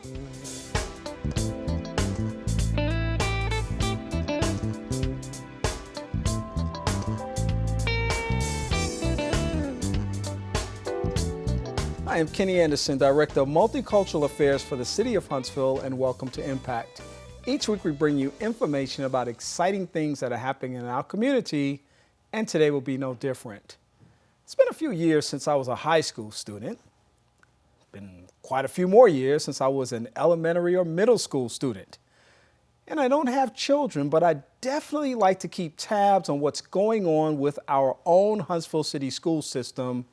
I am Kenny Anderson, Director of Multicultural Affairs for the City of Huntsville, and welcome to Impact. Each week we bring you information about exciting things that are happening in our community, and today will be no different. It's been a few years since I was a high school student. Been quite a few more years since I was an elementary or middle school student. And I don't have children, but I definitely like to keep tabs on what's going on with our own Huntsville City School System.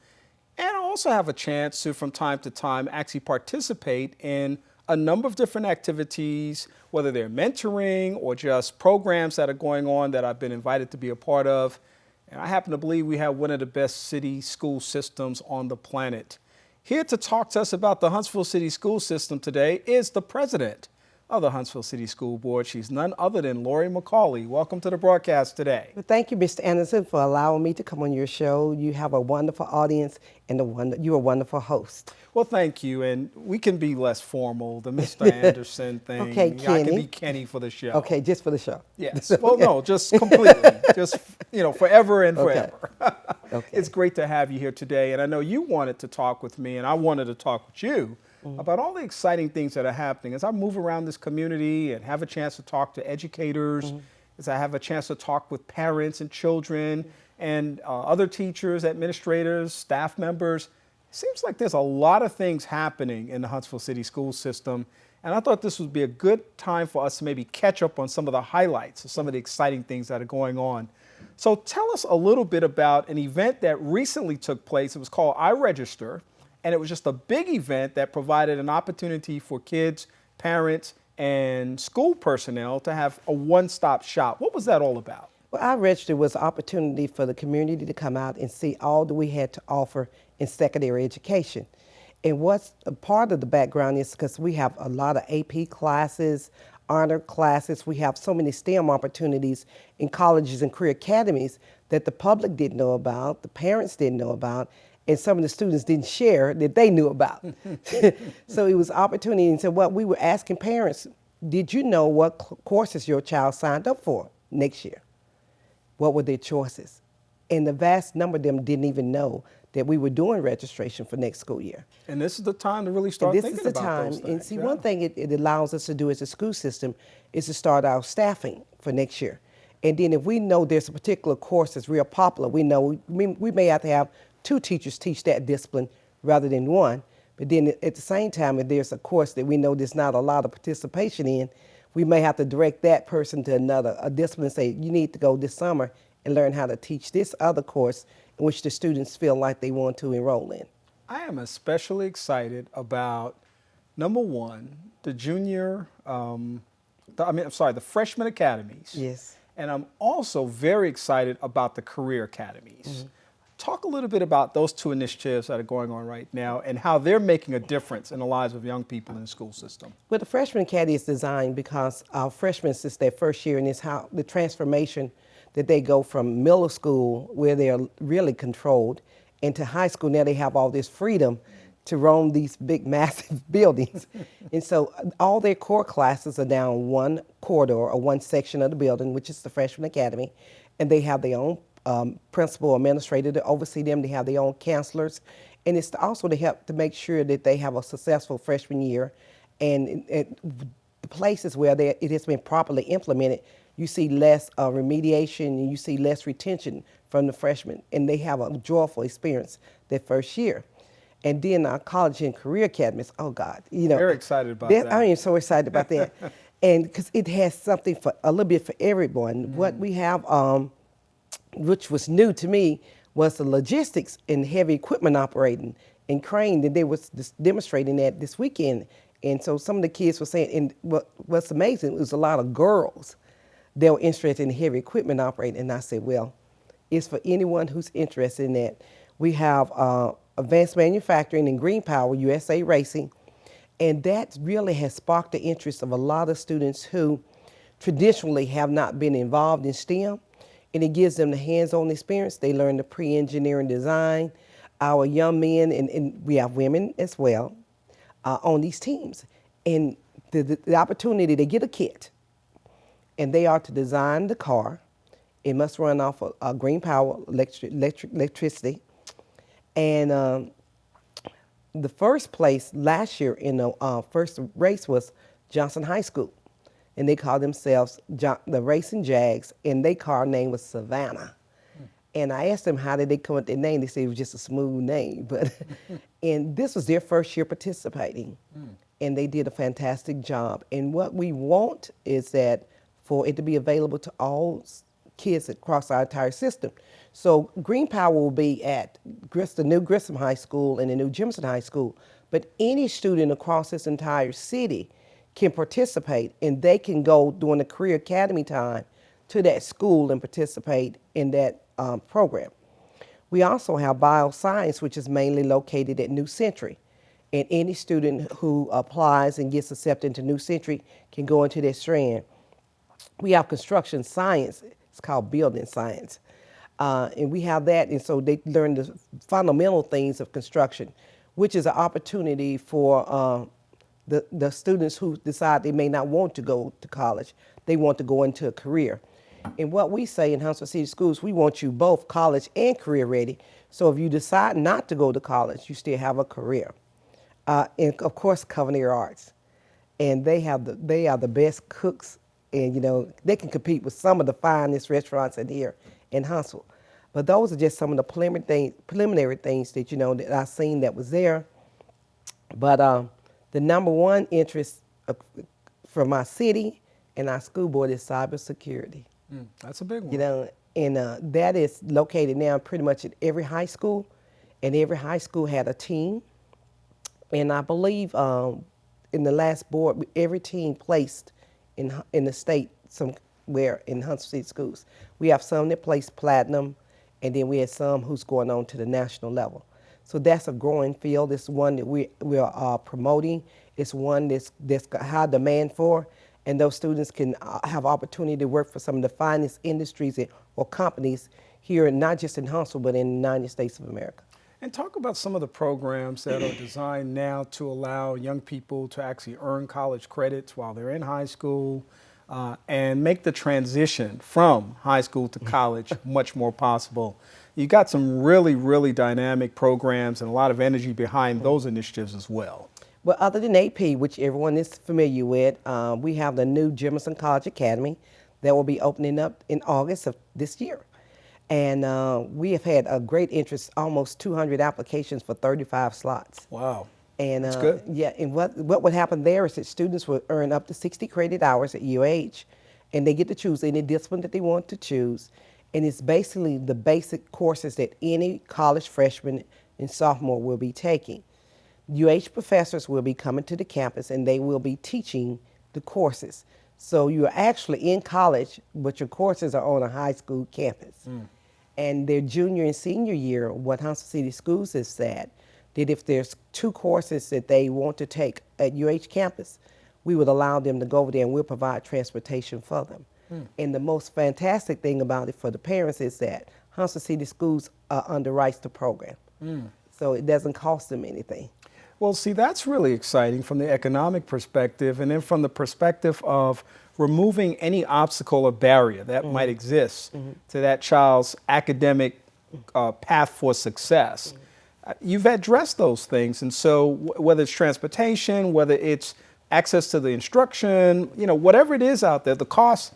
And I also have a chance to, from time to time, actually participate in a number of different activities, whether they're mentoring or just programs that are going on that I've been invited to be a part of. And I happen to believe we have one of the best city school systems on the planet. Here to talk to us about the Huntsville City School System today is the president of the Huntsville City School Board. She's none other than Laurie McCaulley. Welcome to the broadcast today. Well, thank you, Mr. Anderson, for allowing me to come on your show. You have a wonderful audience, and you're a wonderful host. Well, thank you, and we can be less formal. The Mr. Anderson thing. Okay, Kenny. I can be Kenny for the show. Okay, just for the show. Yes. Well, no, just completely. Just, forever and forever. Okay. It's great to have you here today, and I know you wanted to talk with me, and I wanted to talk with you about all the exciting things that are happening. As I move around this community and have a chance to talk to educators, as I have a chance to talk with parents and children and other teachers, administrators, staff members, it seems like there's a lot of things happening in the Huntsville City School System. And I thought this would be a good time for us to maybe catch up on some of the highlights of some of the exciting things that are going on. So tell us a little bit about an event that recently took place. It was called I Register. And it was just a big event that provided an opportunity for kids, parents, and school personnel to have a one-stop shop. What was that all about? Well, I registered was an opportunity for the community to come out and see all that we had to offer in secondary education. And what's a part of the background is because we have a lot of AP classes, honor classes. We have so many STEM opportunities in colleges and career academies that the public didn't know about, the parents didn't know about, and some of the students didn't share that they knew about. So it was opportunity. And so what we were asking parents, did you know what courses your child signed up for next year? What were their choices? And the vast number of them didn't even know that we were doing registration for next school year. And this is the time to really start thinking about those things. This is the time. And see, one thing it allows us to do as a school system is to start our staffing for next year. And then if we know there's a particular course that's real popular, we know we may have to have 2 teachers teach that discipline rather than 1. But then at the same time, if there's a course that we know there's not a lot of participation in, we may have to direct that person to a discipline and say, you need to go this summer and learn how to teach this other course in which the students feel like they want to enroll in. I am especially excited about, number one, the the freshman academies. Yes. And I'm also very excited about the career academies. Talk a little bit about those 2 initiatives that are going on right now and how they're making a difference in the lives of young people in the school system. Well, the Freshman Academy is designed because our freshmen, it's their first year, and it's how the transformation that they go from middle school, where they're really controlled, into high school. Now they have all this freedom to roam these big, massive buildings. And so all their core classes are down one corridor or one section of the building, which is the Freshman Academy, and they have their own principal or administrator to oversee them. They have their own counselors, and it's also to help to make sure that they have a successful freshman year. And the places where it has been properly implemented, you see less remediation and you see less retention from the freshmen, and they have a joyful experience their first year. And then our college and career academies, oh God, Very excited about that. I am so excited about that. And because it has something for a little bit for everyone. What we have, which was new to me, was the logistics in heavy equipment operating and crane, that they was demonstrating that this weekend. And so some of the kids were saying, and what's amazing, it was a lot of girls that were interested in heavy equipment operating. And I said, well, it's for anyone who's interested in that. We have advanced manufacturing and green power, USA Racing, and that really has sparked the interest of a lot of students who traditionally have not been involved in STEM, and it gives them the hands-on experience. They learn the pre-engineering design. Our young men, and we have women as well, on these teams. And the opportunity, they get a kit, and they are to design the car. It must run off of green power, electricity. And the first place last year in the first race was Johnson High School. And they called themselves the Racing Jags, and their car name was Savannah. And I asked them how did they come up with their name. They said it was just a smooth name. But and this was their first year participating. And they did a fantastic job. And what we want is that for it to be available to all kids across our entire system. So Green Power will be at the new Grissom High School and the new Jimson High School. But any student across this entire city can participate, and they can go during the Career Academy time to that school and participate in that program. We also have bioscience, which is mainly located at New Century. And any student who applies and gets accepted into New Century can go into that strand. We have construction science. It's called building science. And we have that, and so they learn the fundamental things of construction, which is an opportunity for the students who decide they may not want to go to college. They want to go into a career. And what we say in Huntsville City Schools, we want you both college and career ready. So if you decide not to go to college, you still have a career. And of course, culinary arts. And they are the best cooks, and they can compete with some of the finest restaurants in here in Huntsville. But those are just some of the preliminary things that that I've seen that was there. But the number one interest for my city and our school board is cybersecurity. That's a big one. And that is located now pretty much at every high school, and every high school had a team. And I believe in the last board, every team placed in the state somewhere in Huntsville City Schools. We have some that placed platinum, and then we had some who's going on to the national level. So that's a growing field. It's one that we are promoting. It's one that's got high demand for, and those students can have opportunity to work for some of the finest industries or companies here, not just in Huntsville, but in the United States of America. And talk about some of the programs that are designed now to allow young people to actually earn college credits while they're in high school and make the transition from high school to college much more possible. You got some really, really dynamic programs and a lot of energy behind those initiatives as well. Well, other than AP, which everyone is familiar with, we have the new Jimison College Academy that will be opening up in August of this year. And we have had a great interest, almost 200 applications for 35 slots. Wow. And that's good. Yeah, and what would happen there is that students would earn up to 60 credit hours at UH, and they get to choose any discipline that they want to choose. And it's basically the basic courses that any college freshman and sophomore will be taking. UH professors will be coming to the campus, and they will be teaching the courses. So you're actually in college, but your courses are on a high school campus. And their junior and senior year, what Huntsville City Schools has said, that if there's 2 courses that they want to take at UH campus, we would allow them to go over there, and we'll provide transportation for them. And the most fantastic thing about it for the parents is that Huntsville City Schools underwrites the program. So it doesn't cost them anything. Well, see, that's really exciting from the economic perspective, and then from the perspective of removing any obstacle or barrier that might exist to that child's academic path for success. You've addressed those things, and so whether it's transportation, whether it's access to the instruction, whatever it is out there, the cost,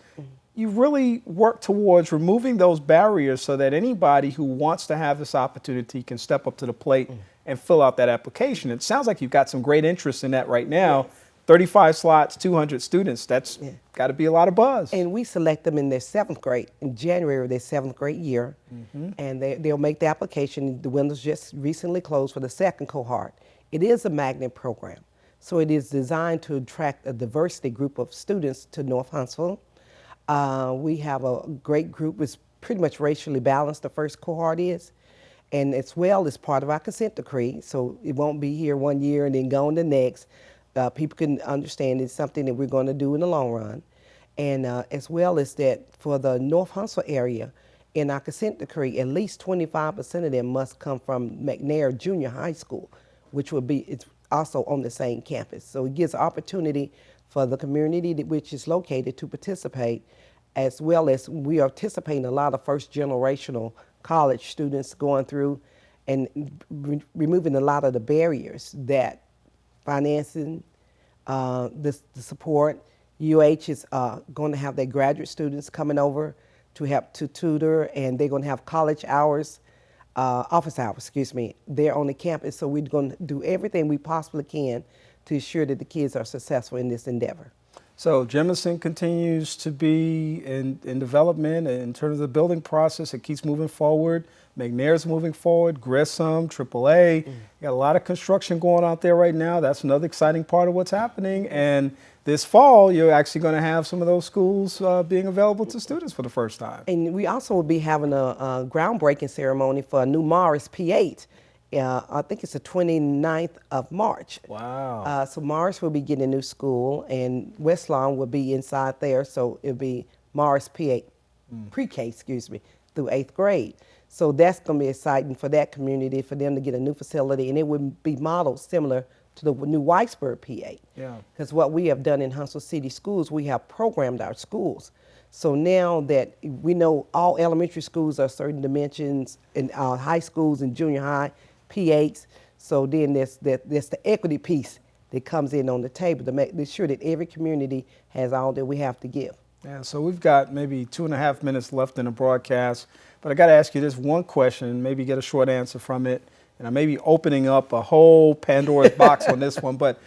you really work towards removing those barriers so that anybody who wants to have this opportunity can step up to the plate and fill out that application. It sounds like you've got some great interest in that right now. Yes. 35 slots, 200 students, that's got to be a lot of buzz. And we select them in their 7th grade, in January of their 7th grade year, and they'll make the application. The windows just recently closed for the 2nd cohort. It is a magnet program, so it is designed to attract a diversity group of students to North Huntsville. We have a great group. It's pretty much racially balanced, the first cohort is. And as well as part of our consent decree, so it won't be here one year and then gone the next. People can understand it's something that we're going to do in the long run. And as well as that, for the North Huntsville area, in our consent decree, at least 25% of them must come from McNair Junior High School, which would be, also on the same campus. So it gives opportunity for the community which is located to participate, as well as we are anticipating a lot of first generational college students going through and removing a lot of the barriers that financing, the support. UH is going to have their graduate students coming over to help to tutor, and they're going to have college hours, office hours, excuse me, there on the campus. So we're going to do everything we possibly can to ensure that the kids are successful in this endeavor. So Jemison continues to be in development in terms of the building process. It keeps moving forward. McNair's moving forward. Grissom, AAA. You got a lot of construction going out there right now. That's another exciting part of what's happening. And this fall, you're actually going to have some of those schools being available to students for the first time. And we also will be having a groundbreaking ceremony for a new Morris P8. I think it's the 29th of March. Wow. So Morris will be getting a new school, and West Lawn will be inside there. So it'll be Morris P8, pre-K, excuse me, through 8th grade. So that's going to be exciting for that community, for them to get a new facility, and it would be modeled similar to the new Whitesburg P8. Yeah. Because what we have done in Huntsville City Schools, we have programmed our schools. So now that we know all elementary schools are certain dimensions, and our high schools and junior high, P8s. So then there's the equity piece that comes in on the table to make sure that every community has all that we have to give. Yeah, so we've got maybe 2.5 minutes left in the broadcast, but I got to ask you this one question, maybe get a short answer from it. And I may be opening up a whole Pandora's box on this one, but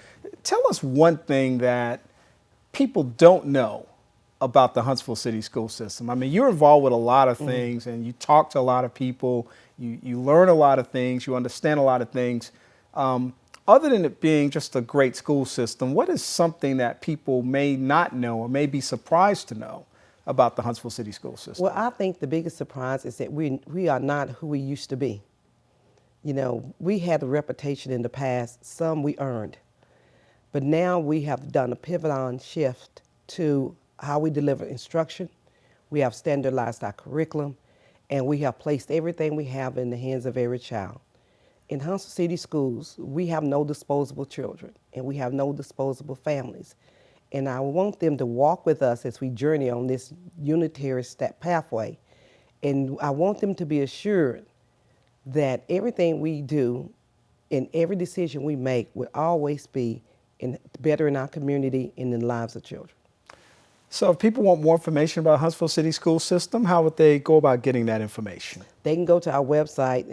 tell us one thing that people don't know about the Huntsville City School System. I mean, you're involved with a lot of things, and you talk to a lot of people, you learn a lot of things, you understand a lot of things. Other than it being just a great school system, what is something that people may not know or may be surprised to know about the Huntsville City School System? Well, I think the biggest surprise is that we are not who we used to be. You know, we had a reputation in the past, some we earned. But now we have done a pivot on shift to how we deliver instruction. We have standardized our curriculum, and we have placed everything we have in the hands of every child. In Huntsville City Schools, we have no disposable children, and we have no disposable families. And I want them to walk with us as we journey on this unitary step pathway. And I want them to be assured that everything we do and every decision we make will always be better in our community and in the lives of children. So if people want more information about Huntsville City School System, how would they go about getting that information? They can go to our website,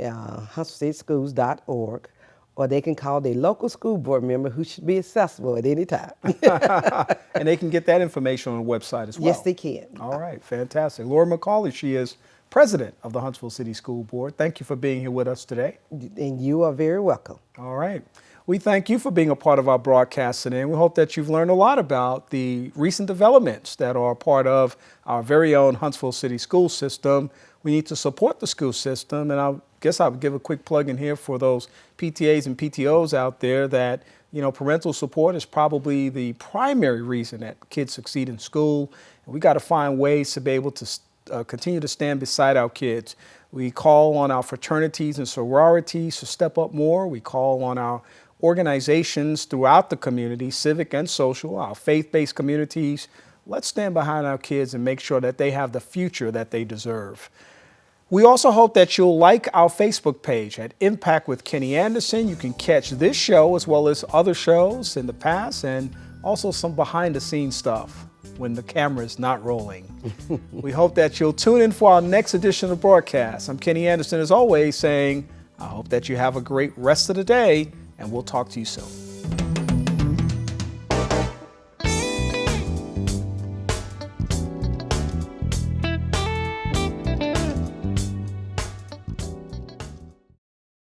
huntsvillecityschools.org, or they can call their local school board member who should be accessible at any time. And they can get that information on the website as well? Yes, they can. All right, fantastic. Laurie McCaulley, she is President of the Huntsville City School Board. Thank you for being here with us today. And you are very welcome. All right. We thank you for being a part of our broadcast today, and we hope that you've learned a lot about the recent developments that are part of our very own Huntsville City School System. We need to support the school system, and I guess I'll give a quick plug in here for those PTAs and PTOs out there that, you know, parental support is probably the primary reason that kids succeed in school. And we got to find ways to be able to continue to stand beside our kids. We call on our fraternities and sororities to step up more. We call on our organizations throughout the community, civic and social, our faith-based communities. Let's stand behind our kids and make sure that they have the future that they deserve. We also hope that you'll like our Facebook page at Impact with Kenny Anderson. You can catch this show as well as other shows in the past, and also some behind-the-scenes stuff when the camera is not rolling. We hope that you'll tune in for our next edition of the broadcast. I'm Kenny Anderson, as always, saying I hope that you have a great rest of the day, and we'll talk to you soon.